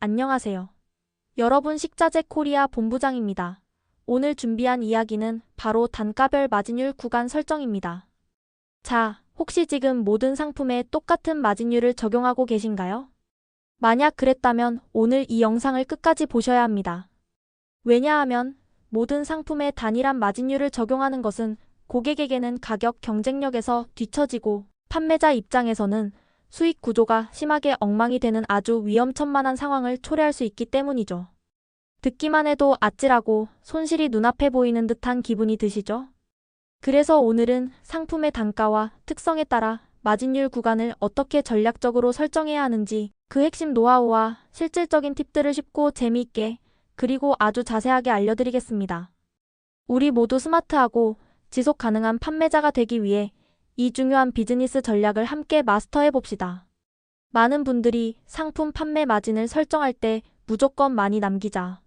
안녕하세요. 여러분 식자재 코리아 본부장입니다. 오늘 준비한 이야기는 바로 단가별 마진율 구간 설정입니다. 자, 혹시 지금 모든 상품에 똑같은 마진율을 적용하고 계신가요? 만약 그랬다면 오늘 이 영상을 끝까지 보셔야 합니다. 왜냐하면 모든 상품에 단일한 마진율을 적용하는 것은 고객에게는 가격 경쟁력에서 뒤처지고 판매자 입장에서는 수익 구조가 심하게 엉망이 되는 아주 위험천만한 상황을 초래할 수 있기 때문이죠. 듣기만 해도 아찔하고 손실이 눈앞에 보이는 듯한 기분이 드시죠? 그래서 오늘은 상품의 단가와 특성에 따라 마진율 구간을 어떻게 전략적으로 설정해야 하는지 그 핵심 노하우와 실질적인 팁들을 쉽고 재미있게 그리고 아주 자세하게 알려드리겠습니다. 우리 모두 스마트하고 지속 가능한 판매자가 되기 위해 이 중요한 비즈니스 전략을 함께 마스터해 봅시다. 많은 분들이 상품 판매 마진을 설정할 때 무조건 많이 남기자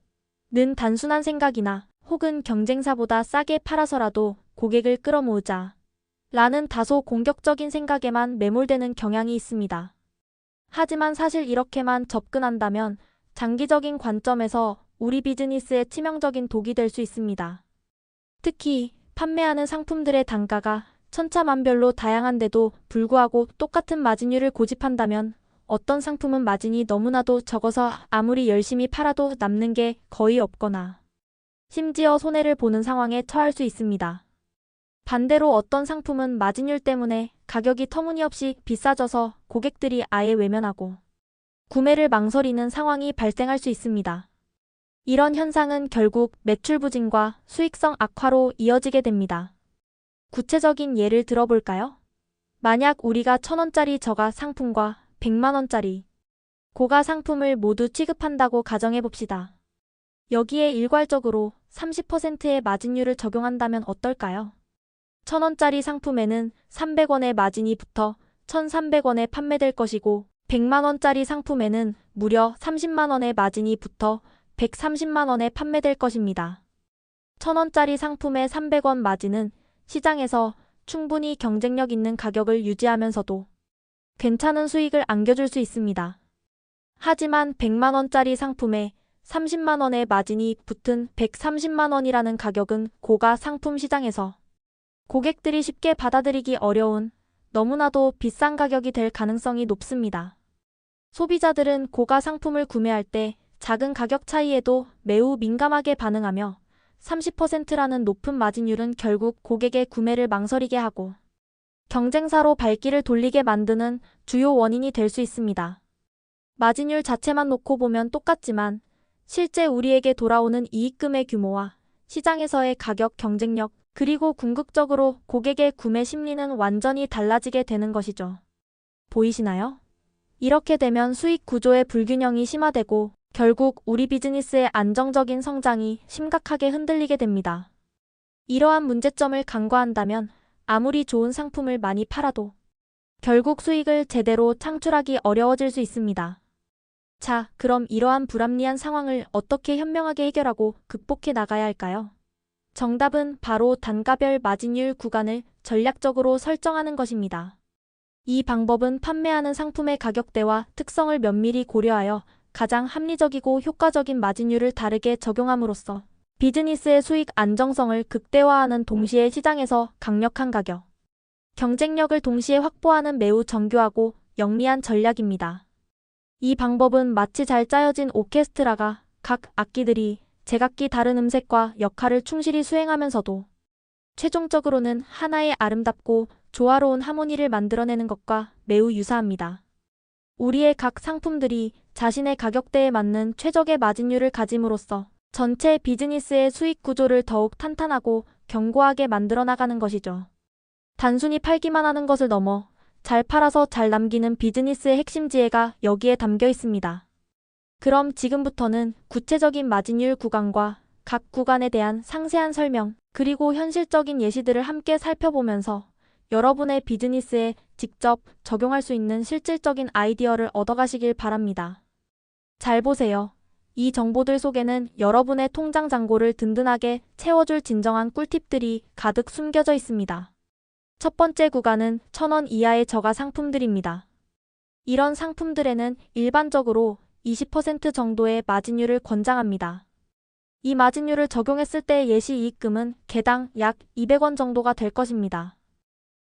는 단순한 생각이나 혹은 경쟁사보다 싸게 팔아서라도 고객을 끌어모으자 라는 다소 공격적인 생각에만 매몰되는 경향이 있습니다. 하지만 사실 이렇게만 접근한다면 장기적인 관점에서 우리 비즈니스에 치명적인 독이 될 수 있습니다. 특히 판매하는 상품들의 단가가 천차만별로 다양한데도 불구하고 똑같은 마진율을 고집한다면 어떤 상품은 마진이 너무나도 적어서 아무리 열심히 팔아도 남는 게 거의 없거나 심지어 손해를 보는 상황에 처할 수 있습니다. 반대로 어떤 상품은 마진율 때문에 가격이 터무니없이 비싸져서 고객들이 아예 외면하고 구매를 망설이는 상황이 발생할 수 있습니다. 이런 현상은 결국 매출 부진과 수익성 악화로 이어지게 됩니다. 구체적인 예를 들어볼까요? 만약 우리가 1,000원짜리 저가 상품과 100만원짜리 고가 상품을 모두 취급한다고 가정해봅시다. 여기에 일괄적으로 30%의 마진율을 적용한다면 어떨까요? 1,000원짜리 상품에는 300원의 마진이 붙어 1,300원에 판매될 것이고 100만원짜리 상품에는 무려 30만원의 마진이 붙어 130만원에 판매될 것입니다. 1,000원짜리 상품의 300원 마진은 시장에서 충분히 경쟁력 있는 가격을 유지하면서도 괜찮은 수익을 안겨줄 수 있습니다. 하지만 100만원짜리 상품에 30만원의 마진이 붙은 130만원이라는 가격은 고가 상품 시장에서 고객들이 쉽게 받아들이기 어려운 너무나도 비싼 가격이 될 가능성이 높습니다. 소비자들은 고가 상품을 구매할 때 작은 가격 차이에도 매우 민감하게 반응하며 30%라는 높은 마진율은 결국 고객의 구매를 망설이게 하고 경쟁사로 발길을 돌리게 만드는 주요 원인이 될 수 있습니다. 마진율 자체만 놓고 보면 똑같지만 실제 우리에게 돌아오는 이익금의 규모와 시장에서의 가격 경쟁력 그리고 궁극적으로 고객의 구매 심리는 완전히 달라지게 되는 것이죠. 보이시나요? 이렇게 되면 수익 구조의 불균형이 심화되고 결국 우리 비즈니스의 안정적인 성장이 심각하게 흔들리게 됩니다. 이러한 문제점을 간과한다면 아무리 좋은 상품을 많이 팔아도 결국 수익을 제대로 창출하기 어려워질 수 있습니다. 자, 그럼 이러한 불합리한 상황을 어떻게 현명하게 해결하고 극복해 나가야 할까요? 정답은 바로 단가별 마진율 구간을 전략적으로 설정하는 것입니다. 이 방법은 판매하는 상품의 가격대와 특성을 면밀히 고려하여 가장 합리적이고 효과적인 마진율을 다르게 적용함으로써 비즈니스의 수익 안정성을 극대화하는 동시에 시장에서 강력한 가격 경쟁력을 동시에 확보하는 매우 정교하고 영리한 전략입니다. 이 방법은 마치 잘 짜여진 오케스트라가 각 악기들이 제각기 다른 음색과 역할을 충실히 수행하면서도 최종적으로는 하나의 아름답고 조화로운 하모니를 만들어내는 것과 매우 유사합니다. 우리의 각 상품들이 자신의 가격대에 맞는 최적의 마진율을 가짐으로써 전체 비즈니스의 수익 구조를 더욱 탄탄하고 견고하게 만들어 나가는 것이죠. 단순히 팔기만 하는 것을 넘어 잘 팔아서 잘 남기는 비즈니스의 핵심 지혜가 여기에 담겨 있습니다. 그럼 지금부터는 구체적인 마진율 구간과 각 구간에 대한 상세한 설명, 그리고 현실적인 예시들을 함께 살펴보면서 여러분의 비즈니스에 직접 적용할 수 있는 실질적인 아이디어를 얻어가시길 바랍니다. 잘 보세요. 이 정보들 속에는 여러분의 통장 잔고를 든든하게 채워줄 진정한 꿀팁들이 가득 숨겨져 있습니다. 첫 번째 구간은 1,000원 이하의 저가 상품들입니다. 이런 상품들에는 일반적으로 20% 정도의 마진율을 권장합니다. 이 마진율을 적용했을 때 예시이익금은 개당 약 200원 정도가 될 것입니다.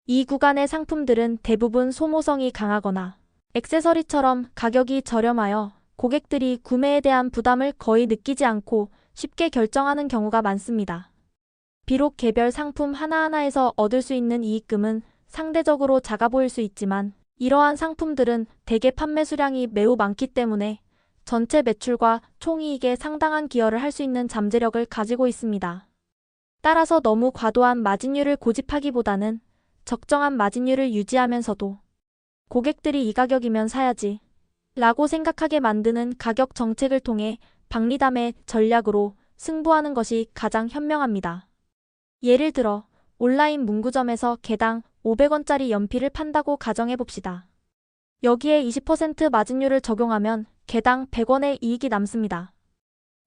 이 구간의 상품들은 대부분 소모성이 강하거나 액세서리처럼 가격이 저렴하여 고객들이 구매에 대한 부담을 거의 느끼지 않고 쉽게 결정하는 경우가 많습니다. 비록 개별 상품 하나하나에서 얻을 수 있는 이익금은 상대적으로 작아 보일 수 있지만 이러한 상품들은 대개 판매 수량이 매우 많기 때문에 전체 매출과 총이익에 상당한 기여를 할 수 있는 잠재력을 가지고 있습니다. 따라서 너무 과도한 마진율을 고집하기보다는 적정한 마진율을 유지하면서도 고객들이 이 가격이면 사야지 라고 생각하게 만드는 가격 정책을 통해 박리담의 전략으로 승부하는 것이 가장 현명합니다. 예를 들어 온라인 문구점에서 개당 500원짜리 연필을 판다고 가정해봅시다. 여기에 20% 마진율을 적용하면 개당 100원의 이익이 남습니다.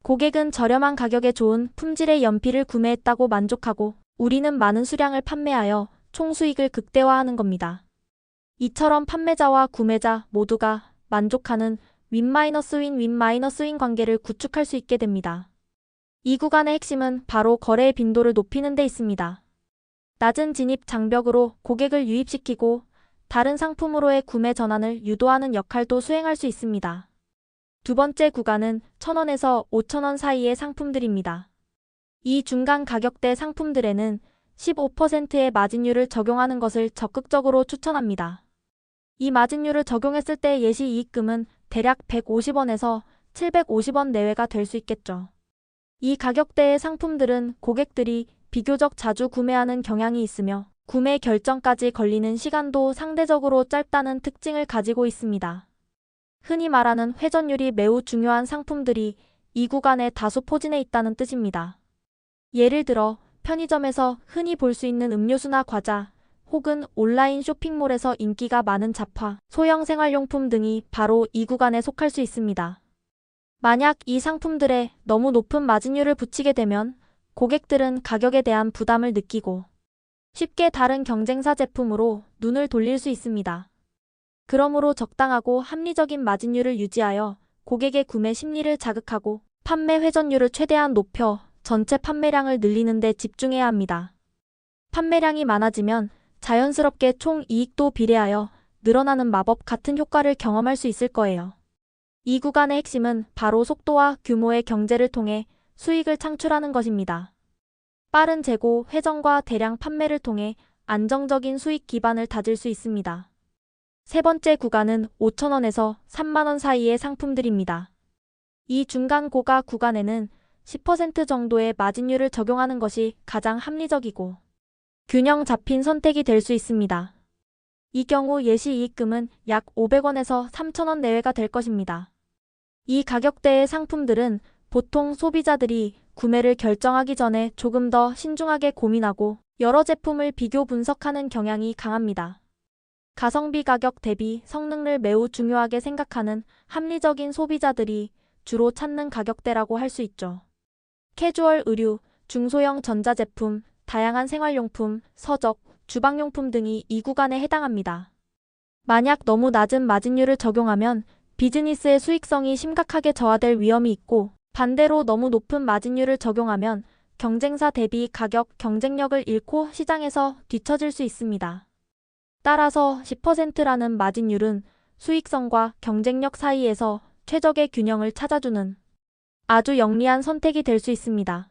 고객은 저렴한 가격에 좋은 품질의 연필을 구매했다고 만족하고 우리는 많은 수량을 판매하여 총수익을 극대화하는 겁니다. 이처럼 판매자와 구매자 모두가 만족하는 윈-윈 관계를 구축할 수 있게 됩니다. 이 구간의 핵심은 바로 거래의 빈도를 높이는 데 있습니다. 낮은 진입 장벽으로 고객을 유입시키고 다른 상품으로의 구매 전환을 유도하는 역할도 수행할 수 있습니다. 두 번째 구간은 1,000원에서 5,000원 사이의 상품들입니다. 이 중간 가격대 상품들에는 15%의 마진율을 적용하는 것을 적극적으로 추천합니다. 이 마진율을 적용했을 때 예시이익금은 대략 150원에서 750원 내외가 될 수 있겠죠. 이 가격대의 상품들은 고객들이 비교적 자주 구매하는 경향이 있으며 구매 결정까지 걸리는 시간도 상대적으로 짧다는 특징을 가지고 있습니다. 흔히 말하는 회전율이 매우 중요한 상품들이 이 구간에 다수 포진해 있다는 뜻입니다. 예를 들어 편의점에서 흔히 볼 수 있는 음료수나 과자, 혹은 온라인 쇼핑몰에서 인기가 많은 잡화, 소형 생활용품 등이 바로 이 구간에 속할 수 있습니다. 만약 이 상품들에 너무 높은 마진율을 붙이게 되면 고객들은 가격에 대한 부담을 느끼고 쉽게 다른 경쟁사 제품으로 눈을 돌릴 수 있습니다. 그러므로 적당하고 합리적인 마진율을 유지하여 고객의 구매 심리를 자극하고 판매 회전율을 최대한 높여 전체 판매량을 늘리는 데 집중해야 합니다. 판매량이 많아지면 자연스럽게 총 이익도 비례하여 늘어나는 마법 같은 효과를 경험할 수 있을 거예요. 이 구간의 핵심은 바로 속도와 규모의 경제를 통해 수익을 창출하는 것입니다. 빠른 재고, 회전과 대량 판매를 통해 안정적인 수익 기반을 다질 수 있습니다. 세 번째 구간은 5,000원에서 3만원 사이의 상품들입니다. 이 중간 고가 구간에는 10% 정도의 마진율을 적용하는 것이 가장 합리적이고 균형 잡힌 선택이 될 수 있습니다. 이 경우 예시이익금은 약 500원에서 3,000원 내외가 될 것입니다. 이 가격대의 상품들은 보통 소비자들이 구매를 결정하기 전에 조금 더 신중하게 고민하고 여러 제품을 비교 분석하는 경향이 강합니다. 가성비 가격 대비 성능을 매우 중요하게 생각하는 합리적인 소비자들이 주로 찾는 가격대라고 할 수 있죠. 캐주얼 의류, 중소형 전자제품, 다양한 생활용품, 서적, 주방용품 등이 이 구간에 해당합니다. 만약 너무 낮은 마진율을 적용하면 비즈니스의 수익성이 심각하게 저하될 위험이 있고 반대로 너무 높은 마진율을 적용하면 경쟁사 대비 가격 경쟁력을 잃고 시장에서 뒤처질 수 있습니다. 따라서 10%라는 마진율은 수익성과 경쟁력 사이에서 최적의 균형을 찾아주는 아주 영리한 선택이 될 수 있습니다.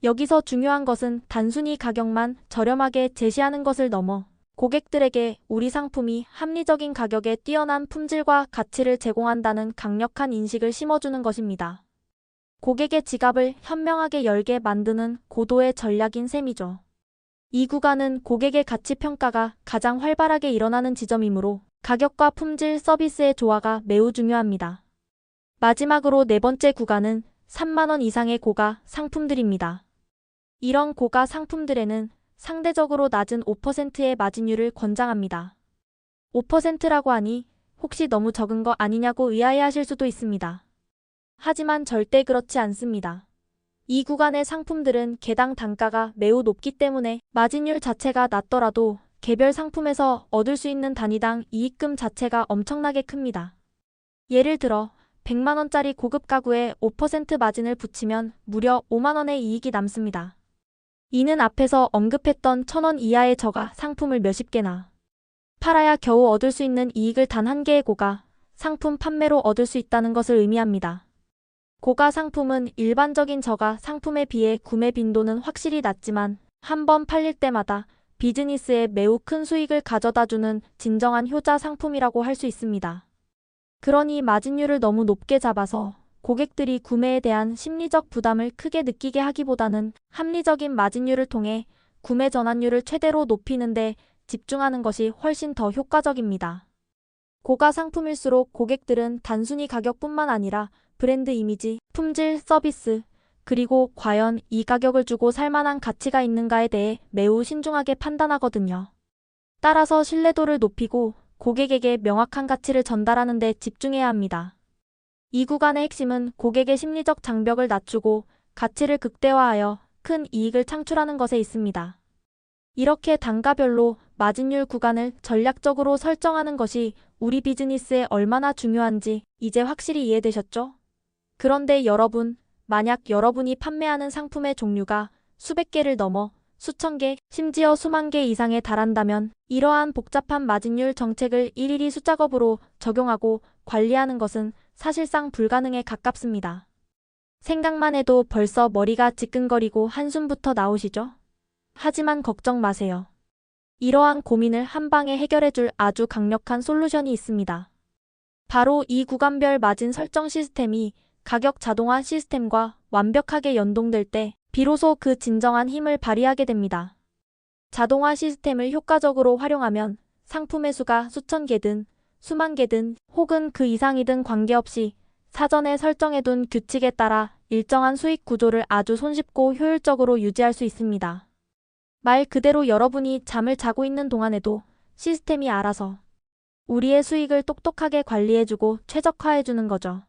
여기서 중요한 것은 단순히 가격만 저렴하게 제시하는 것을 넘어 고객들에게 우리 상품이 합리적인 가격에 뛰어난 품질과 가치를 제공한다는 강력한 인식을 심어주는 것입니다. 고객의 지갑을 현명하게 열게 만드는 고도의 전략인 셈이죠. 이 구간은 고객의 가치 평가가 가장 활발하게 일어나는 지점이므로 가격과 품질 서비스의 조화가 매우 중요합니다. 마지막으로 네 번째 구간은 3만원 이상의 고가 상품들입니다. 이런 고가 상품들에는 상대적으로 낮은 5%의 마진율을 권장합니다. 5%라고 하니 혹시 너무 적은 거 아니냐고 의아해하실 수도 있습니다. 하지만 절대 그렇지 않습니다. 이 구간의 상품들은 개당 단가가 매우 높기 때문에 마진율 자체가 낮더라도 개별 상품에서 얻을 수 있는 단위당 이익금 자체가 엄청나게 큽니다. 예를 들어 100만 원짜리 고급 가구에 5% 마진을 붙이면 무려 5만 원의 이익이 남습니다. 이는 앞에서 언급했던 1,000원 이하의 저가 상품을 몇십 개나 팔아야 겨우 얻을 수 있는 이익을 단 한 개의 고가 상품 판매로 얻을 수 있다는 것을 의미합니다. 고가 상품은 일반적인 저가 상품에 비해 구매 빈도는 확실히 낮지만 한 번 팔릴 때마다 비즈니스에 매우 큰 수익을 가져다주는 진정한 효자 상품이라고 할 수 있습니다. 그러니 마진율을 너무 높게 잡아서 고객들이 구매에 대한 심리적 부담을 크게 느끼게 하기보다는 합리적인 마진율을 통해 구매 전환율을 최대로 높이는 데 집중하는 것이 훨씬 더 효과적입니다. 고가 상품일수록 고객들은 단순히 가격뿐만 아니라 브랜드 이미지, 품질, 서비스, 그리고 과연 이 가격을 주고 살만한 가치가 있는가에 대해 매우 신중하게 판단하거든요. 따라서 신뢰도를 높이고 고객에게 명확한 가치를 전달하는 데 집중해야 합니다. 이 구간의 핵심은 고객의 심리적 장벽을 낮추고 가치를 극대화하여 큰 이익을 창출하는 것에 있습니다. 이렇게 단가별로 마진율 구간을 전략적으로 설정하는 것이 우리 비즈니스에 얼마나 중요한지 이제 확실히 이해되셨죠? 그런데 여러분, 만약 여러분이 판매하는 상품의 종류가 수백 개를 넘어 수천 개, 심지어 수만 개 이상에 달한다면 이러한 복잡한 마진율 정책을 일일이 숫작업으로 적용하고 관리하는 것은 사실상 불가능에 가깝습니다. 생각만 해도 벌써 머리가 지끈거리고 한숨부터 나오시죠? 하지만 걱정 마세요. 이러한 고민을 한 방에 해결해줄 아주 강력한 솔루션이 있습니다. 바로 이 구간별 마진 설정 시스템이 가격 자동화 시스템과 완벽하게 연동될 때 비로소 그 진정한 힘을 발휘하게 됩니다. 자동화 시스템을 효과적으로 활용하면 상품의 수가 수천 개든 수만 개든 혹은 그 이상이든 관계없이 사전에 설정해둔 규칙에 따라 일정한 수익 구조를 아주 손쉽고 효율적으로 유지할 수 있습니다. 말 그대로 여러분이 잠을 자고 있는 동안에도 시스템이 알아서 우리의 수익을 똑똑하게 관리해주고 최적화해주는 거죠.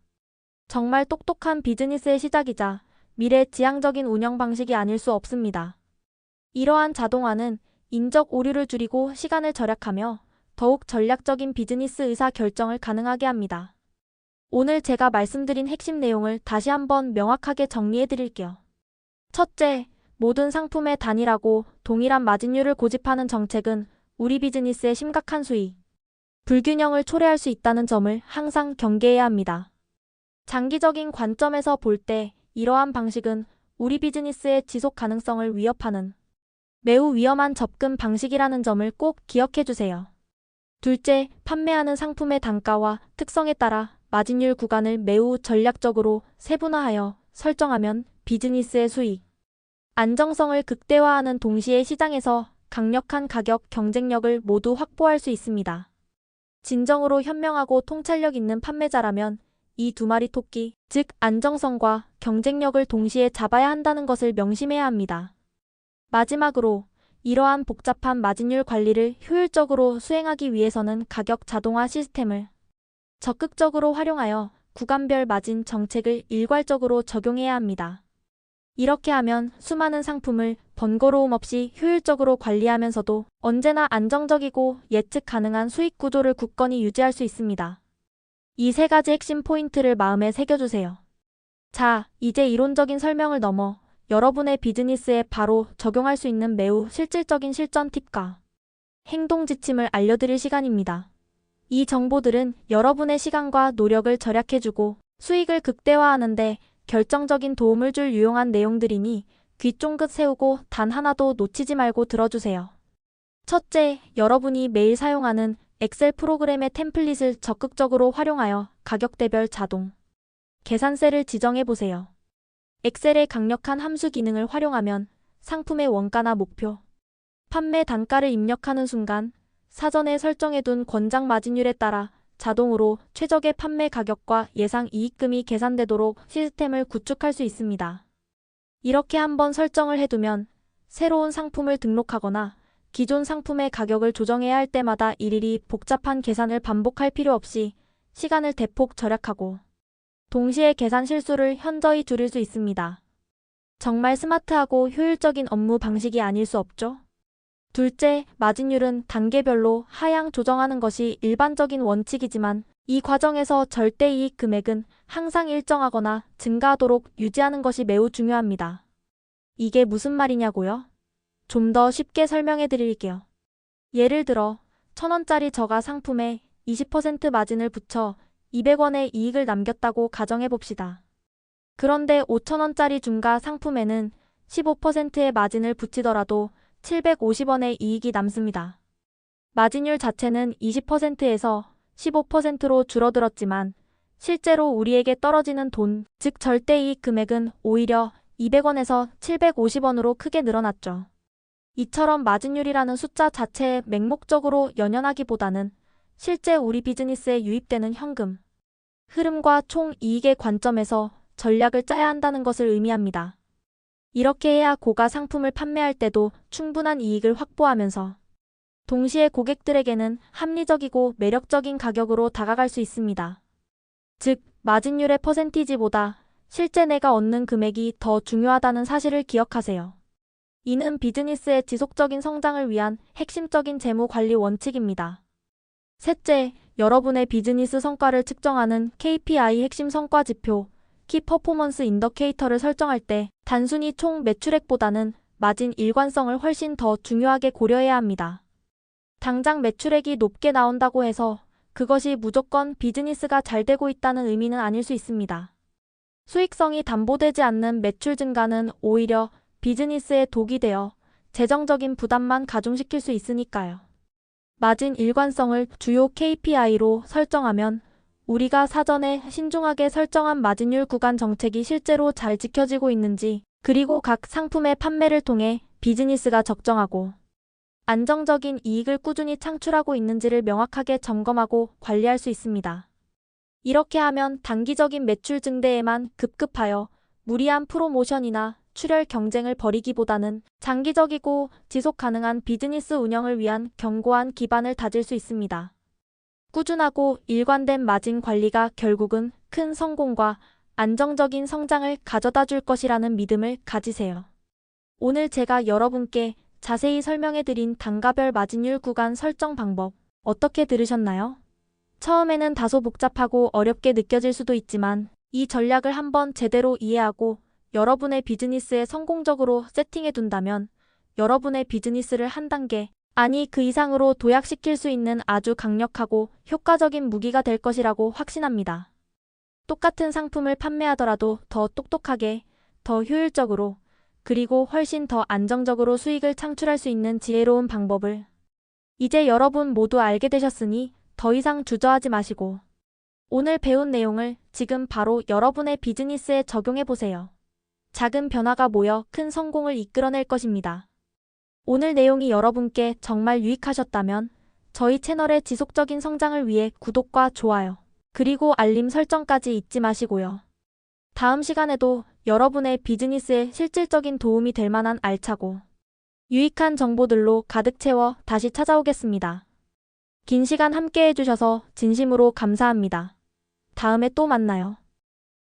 정말 똑똑한 비즈니스의 시작이자 미래지향적인 운영 방식이 아닐 수 없습니다. 이러한 자동화는 인적 오류를 줄이고 시간을 절약하며 더욱 전략적인 비즈니스 의사 결정을 가능하게 합니다. 오늘 제가 말씀드린 핵심 내용을 다시 한번 명확하게 정리해 드릴게요. 첫째, 모든 상품의 단일하고 동일한 마진율을 고집하는 정책은 우리 비즈니스의 심각한 수익 불균형을 초래할 수 있다는 점을 항상 경계해야 합니다. 장기적인 관점에서 볼 때 이러한 방식은 우리 비즈니스의 지속 가능성을 위협하는 매우 위험한 접근 방식이라는 점을 꼭 기억해 주세요. 둘째, 판매하는 상품의 단가와 특성에 따라 마진율 구간을 매우 전략적으로 세분화하여 설정하면 비즈니스의 수익 안정성을 극대화하는 동시에 시장에서 강력한 가격 경쟁력을 모두 확보할 수 있습니다. 진정으로 현명하고 통찰력 있는 판매자라면 이 두 마리 토끼, 즉 안정성과 경쟁력을 동시에 잡아야 한다는 것을 명심해야 합니다. 마지막으로 이러한 복잡한 마진율 관리를 효율적으로 수행하기 위해서는 가격 자동화 시스템을 적극적으로 활용하여 구간별 마진 정책을 일괄적으로 적용해야 합니다. 이렇게 하면 수많은 상품을 번거로움 없이 효율적으로 관리하면서도 언제나 안정적이고 예측 가능한 수익 구조를 굳건히 유지할 수 있습니다. 이 세 가지 핵심 포인트를 마음에 새겨주세요. 자, 이제 이론적인 설명을 넘어 여러분의 비즈니스에 바로 적용할 수 있는 매우 실질적인 실전 팁과 행동 지침을 알려드릴 시간입니다. 이 정보들은 여러분의 시간과 노력을 절약해주고 수익을 극대화하는데 결정적인 도움을 줄 유용한 내용들이니 귀 쫑긋 세우고 단 하나도 놓치지 말고 들어주세요. 첫째, 여러분이 매일 사용하는 엑셀 프로그램의 템플릿을 적극적으로 활용하여 가격대별 자동 계산세를 지정해보세요. 엑셀의 강력한 함수 기능을 활용하면 상품의 원가나 목표, 판매 단가를 입력하는 순간 사전에 설정해둔 권장 마진율에 따라 자동으로 최적의 판매 가격과 예상 이익금이 계산되도록 시스템을 구축할 수 있습니다. 이렇게 한번 설정을 해두면 새로운 상품을 등록하거나 기존 상품의 가격을 조정해야 할 때마다 일일이 복잡한 계산을 반복할 필요 없이 시간을 대폭 절약하고 동시에 계산 실수를 현저히 줄일 수 있습니다. 정말 스마트하고 효율적인 업무 방식이 아닐 수 없죠? 둘째, 마진율은 단계별로 하향 조정하는 것이 일반적인 원칙이지만 이 과정에서 절대이익 금액은 항상 일정하거나 증가하도록 유지하는 것이 매우 중요합니다. 이게 무슨 말이냐고요? 좀 더 쉽게 설명해 드릴게요. 예를 들어 1,000원짜리 저가 상품에 20% 마진을 붙여 200원의 이익을 남겼다고 가정해 봅시다. 그런데 5,000원짜리 중가 상품에는 15%의 마진을 붙이더라도 750원의 이익이 남습니다. 마진율 자체는 20%에서 15%로 줄어들었지만 실제로 우리에게 떨어지는 돈, 즉 절대이익 금액은 오히려 200원에서 750원으로 크게 늘어났죠. 이처럼 마진율이라는 숫자 자체에 맹목적으로 연연하기보다는 실제 우리 비즈니스에 유입되는 현금 흐름과 총 이익의 관점에서 전략을 짜야 한다는 것을 의미합니다. 이렇게 해야 고가 상품을 판매할 때도 충분한 이익을 확보하면서 동시에 고객들에게는 합리적이고 매력적인 가격으로 다가갈 수 있습니다. 즉, 마진율의 퍼센티지보다 실제 내가 얻는 금액이 더 중요하다는 사실을 기억하세요. 이는 비즈니스의 지속적인 성장을 위한 핵심적인 재무 관리 원칙입니다. 셋째, 여러분의 비즈니스 성과를 측정하는 KPI 핵심 성과 지표, 키 퍼포먼스 인더케이터를 설정할 때 단순히 총 매출액보다는 마진 일관성을 훨씬 더 중요하게 고려해야 합니다. 당장 매출액이 높게 나온다고 해서 그것이 무조건 비즈니스가 잘 되고 있다는 의미는 아닐 수 있습니다. 수익성이 담보되지 않는 매출 증가는 오히려 비즈니스에 독이 되어 재정적인 부담만 가중시킬 수 있으니까요. 마진 일관성을 주요 KPI로 설정하면 우리가 사전에 신중하게 설정한 마진율 구간 정책이 실제로 잘 지켜지고 있는지, 그리고 각 상품의 판매를 통해 비즈니스가 적정하고 안정적인 이익을 꾸준히 창출하고 있는지를 명확하게 점검하고 관리할 수 있습니다. 이렇게 하면 단기적인 매출 증대에만 급급하여 무리한 프로모션이나 출혈 경쟁을 벌이기보다는 장기적이고 지속 가능한 비즈니스 운영을 위한 견고한 기반을 다질 수 있습니다. 꾸준하고 일관된 마진 관리가 결국은 큰 성공과 안정적인 성장을 가져다 줄 것이라는 믿음을 가지세요. 오늘 제가 여러분께 자세히 설명해드린 단가별 마진율 구간 설정 방법, 어떻게 들으셨나요? 처음에는 다소 복잡하고 어렵게 느껴질 수도 있지만 이 전략을 한번 제대로 이해하고 여러분의 비즈니스에 성공적으로 세팅해 둔다면 여러분의 비즈니스를 한 단계, 아니 그 이상으로 도약시킬 수 있는 아주 강력하고 효과적인 무기가 될 것이라고 확신합니다. 똑같은 상품을 판매하더라도 더 똑똑하게, 더 효율적으로, 그리고 훨씬 더 안정적으로 수익을 창출할 수 있는 지혜로운 방법을 이제 여러분 모두 알게 되셨으니 더 이상 주저하지 마시고 오늘 배운 내용을 지금 바로 여러분의 비즈니스에 적용해 보세요. 작은 변화가 모여 큰 성공을 이끌어낼 것입니다. 오늘 내용이 여러분께 정말 유익하셨다면 저희 채널의 지속적인 성장을 위해 구독과 좋아요, 그리고 알림 설정까지 잊지 마시고요. 다음 시간에도 여러분의 비즈니스에 실질적인 도움이 될 만한 알차고 유익한 정보들로 가득 채워 다시 찾아오겠습니다. 긴 시간 함께 해주셔서 진심으로 감사합니다. 다음에 또 만나요.